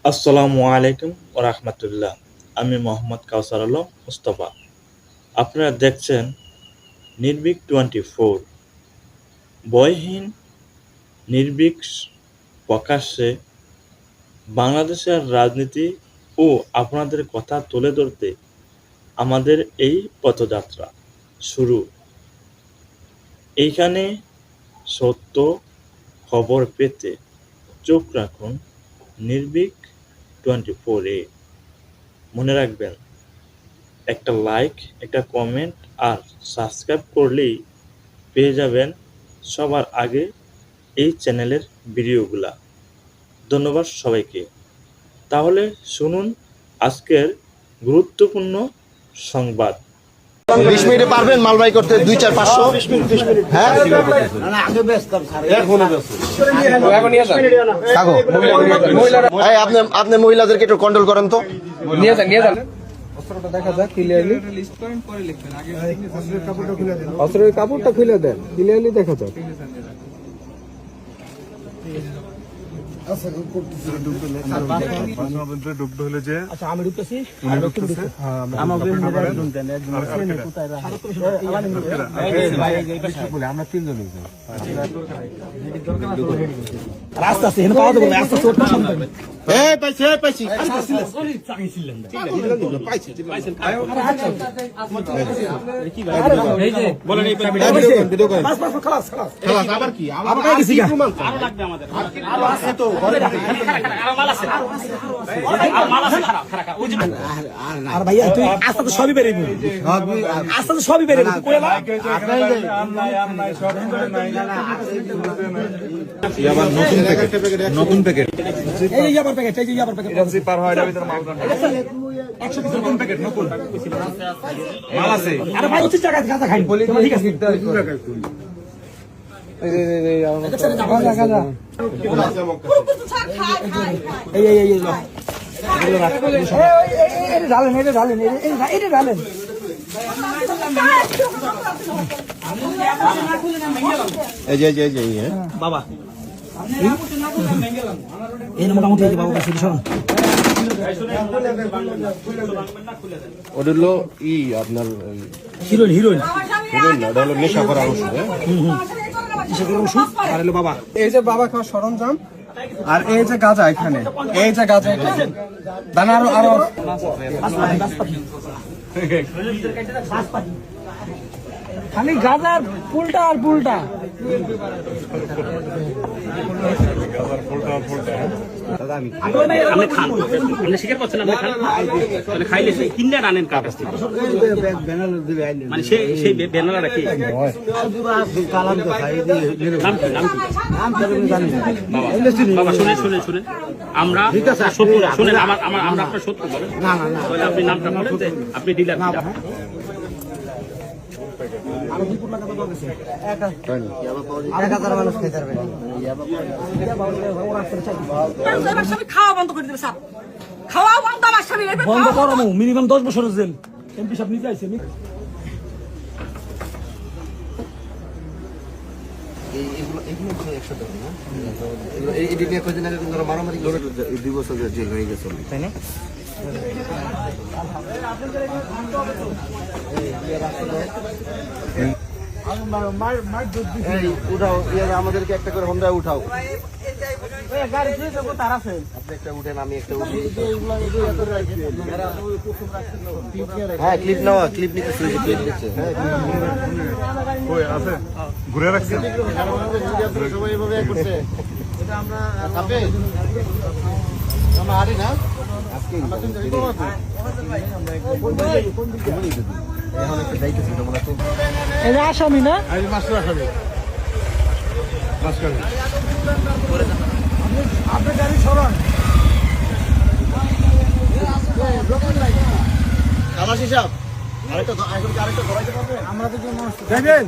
আসসালামু আলাইকুম ওয়া রাহমাতুল্লাহ। আমি মোহাম্মদ কাউসার আলম মুস্তাফা। আপনারা দেখছেন নির্ভীক 24। ভয়হীন নির্ভীক প্রকাশ্যে বাংলাদেশের রাজনীতি ও আপনাদের কথা তুলে ধরতে আমাদের এই পথযাত্রা শুরু। এইখানে সত্য খবর পেতে চোখ রাখুন নির্ভীক 24-এ। মনে রাখবেন, একটা লাইক, একটা কমেন্ট আর সাবস্ক্রাইব করলেই পেয়ে যাবেন সবার আগে এই চ্যানেলের ভিডিওগুলা। ধন্যবাদ সবাইকে। তাহলে শুনুন আজকের গুরুত্বপূর্ণ সংবাদ। 20 মিনিটে পারবেন মালবাই করতে 2-4-500? হ্যাঁ, আপনি মহিলাদেরকে একটু কন্ট্রোল করেন তো। নিয়ে যান দেখা যাক ক্লিয়ারলি। অস্ত্রের কাপড়টা খুলে দেন, ক্লিয়ারলি দেখা যাক। আমি ঢুকতেছি, আমরা তিনজন রাস্তা আছে, পাওয়া যাবে রাস্তা পাইছি আবার কি আর ভাইয়া তুই আস্তে তো সবই বেরিয়ে আস্তে তো সবই বেরিয়ে নতুন প্যাকেট এই যাবার প্যাকেট এই যাবার প্যাকেট পার হয় না ভিতর মাল 100 পিস নতুন প্যাকেট নতুন মাল আছে। আরে ভাই 25 টাকা গাঁজা খাই ঠিক আছে বাবা মোটামুটি ওটা হলো আপনার হিরোইন হিরোইন না, ওটা হলো নেশা করার ওষুধ। বাবা এই যে বাবা খাওয়ার সরঞ্জাম আর এই যে গাঁজা এখানে, এই যে গাঁজা এখানে দানা আরো খালি গাঁজার পুলটা আর পুলটা স্বীকার করছেন আপনি খাইলে কিনে আনেন কার কাছ থেকে? মানে সেই ব্যানার রাখি বাবা শুনে আমরা শুনেন আমরা আপনার সত্য বলেন না, আপনি নামটা বলেন যে আপনি ডিলার। খাওয়া বন্ধ করে দেবে, খাওয়া বন্ধ। আমার স্বামী বন্ধ করো, মিনিমাম 10 বছরের জেল। এমপি সাহেব নিজে আইছে। মারামারি 2 বছর জেল হয়ে গেছে, তাই না? উঠাও, আমাদেরকে একটা করে হোন্ডা উঠাও। আপনি একটা উঠেন, আমি একটা উঠি। হ্যাঁ, ক্লিপ নেওয়া, ক্লিপ নিতে ক্লিপ নিচ্ছে। ঘুরে রাখছে সবাই এভাবে করছে। এটা আমরা হারি না আজকে আসামি না আপনার গাড়ি সরান। আরেকটা ধরাইতে পারবে? আমরা তো দেখেন